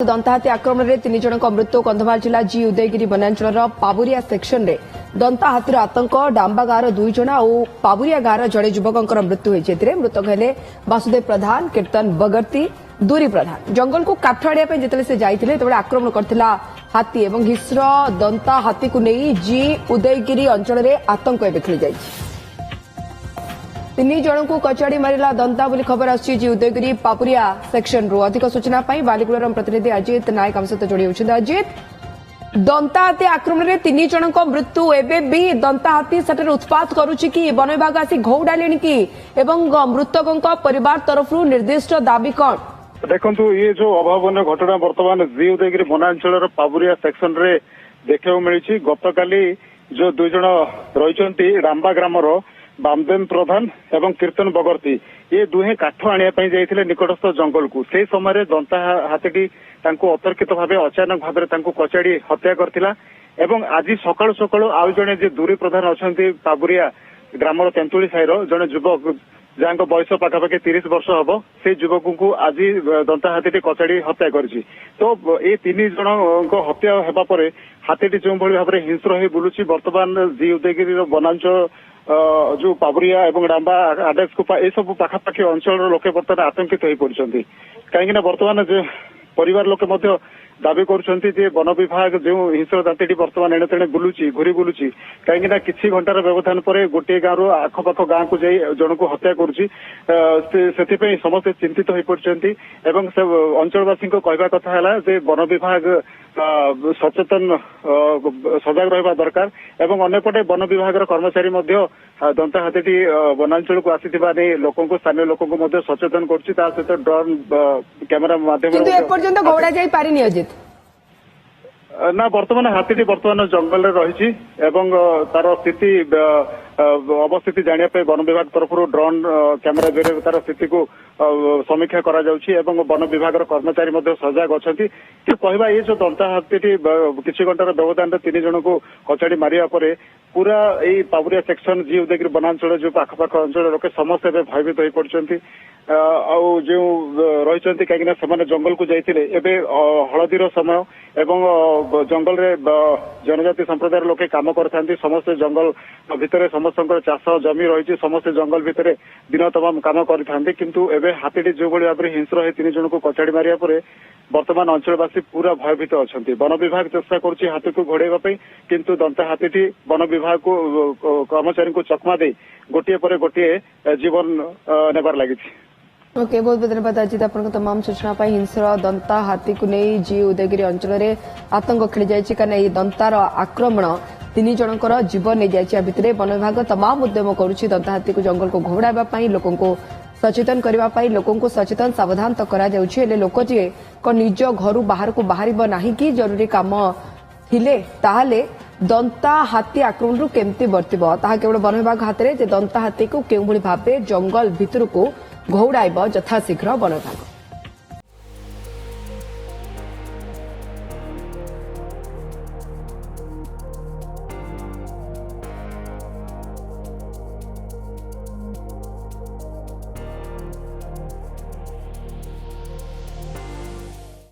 दंताहाती आक्रमण में 3 जनक मृत्यु कंधमाल जिला जी उदयगिरी वनांचल पाबुरिया सेक्शन में दंताहातीर आतंक डांबा गाँव 2 जन और पाबुरिया गाँव जड़े युवक मृत्यु होती मृतक हेले वासुदेव प्रधान कीर्तन बगर्ती दूरी प्रधान जंगल को काठ आड़ा जिते से जाते आक्रमण करथिला हाथी और हिस्र दंता हाथी को नहीं जी उदयगिरी अंचल में आतंक एवं खेली जाइए 3 जन को कचाड़ी मारिला दंता बोली खबर आसी उदयगिरी पापुरिया सेक्शन रो अधिक सूचना बालिकुलर प्रतिनिधि अजित नायक आम सहित जोड़ी होती अजित दंता हाथी आक्रमण में 3 जन मृत्यु एवं भी दंता हाथी सेठार उत्पात करुच्ची कि वन विभाग आसी घौड़ाले कि मृतकों परिवार तरफ निर्दिष्ट दाबी कौन देखु ये जो अभावन घटना बर्तमान जी उदयगिरी वनांचल पाबुरिया सेक्शन रे देखा मिली गतकाली जो 2 जन रही डांबा ग्रामर बामदेव प्रधान एवं कीर्तन बगर्ती ये दुहे काठ आने जाइए निकटस्थ जंगल को से समय दंता हाथी अतर्कित भाव अचानक भाव कचाड़ी हत्या करथिला एवं आज सकाळु सकाळु आउ जने जे दूरी प्रधान अच्छा पाबुरिया ग्रामर तेंतुली साईर जने युवक जहाँ बयस पाखापाखि 30 वर्ष हम से युवक को आज दंता हाथी कचाड़ी हत्या करी तो ये 3 जन हत्या होगा पर हाथी जो भाव में हिंस्र हो बुलूची बर्तमान जी उदयगिरी वनांचल जो पाबुरिया एवं डांबा आडेक्स को ये सब पाखापाखि अंचल लोके बर्तमान आतंकित हो पड़ते कहीं बर्तमान परिवार लोके दाबी कर वन विभाग जो हिंस्र जाति बर्तमान एणे तेणे बुलूची घूरी बुलूची कहीं किसी घंटार व्यवधान पर गोटे गाँव आखपाख गाँव को जाई जन को हत्या करुच्ची से समस्ते चिंतित हो पड़ते अंचलवासी कहवा कथा है वन विभाग सचेतन सजग रहा दरकार एवं अन्यपटे वन विभाग कर्मचारी दंता हाथी वनांचल को आसीथिबा नै लोकों को स्थानीय लोकों को सचेतन करछि ता सहित ड्रोन कैमेरा माध्यम घोड़ा जाई पारिनी अजित ना बर्तमान हाथी बर्तमान जंगल में रही तार स्थिति अवस्थिति जानापी वन विभाग तरफ ड्रोन कैमेरा जरिए तार स्थिति को समीक्षा करा जाउछि एवं वन विभाग कर्मचारी सजग अच्छा कि कहवा ये जो दंता हाथी किसी घंटार व्यवधान 3 जन को कचाड़ी मारिया पर पूरा यही पाबुरिया सेक्शन जी उदयगिरी वनांचल जो आखपाख अंचल लोके समस्त भयभीत हो पड़ते जो रही कहीं जंगल को जाते हलदीर समय एवं जंगल रे जनजाति संप्रदाय लोके काम करते समस्त जंगल भितर समस्त चाष जमी रही समस्त जंगल भितर दिन तमाम काम करते किंतु एवं हाथी जो भाव में हिंस्र हो 3 जन को कचाड़ी मारिया पर वर्तमान अंचलवासी पूरा भयभीत अच्छा वन विभाग चेष्टा कर हाथी को घोड़ाई किंतु दंता हाथी वन विभाग को कर्मचारी को चकमा दे गोटे पर गोटे जीवन नेबार लगी। ओके बहुत बहुत धन्यवाद अजित आपन तमाम सूचना हिंस्र दंता हाथी को नहीं जी उदयगिरी अंचल में आतंक खेली जाइए कारण ये दंतार आक्रमण 3 जनकर जीवन नहीं जाइए भितर वन विभाग तमाम उद्यम करुच्ची दंता हाथी को जंगल को घोड़ाइबा लोकों को सचेतन करने लोकों को सचेतन सावधान तो करा लोक जी निज घर बाहर को बाहर नहीं कि जरूरी काम थिले ताहले दंता हाथी आक्रमण केमती बर्तिब ताहा केवल वन विभाग हाथ में दंता हाथी को केउं भली भाबे जंगल भितर को घौड़ाइब यथाशीघ्र वन विभाग।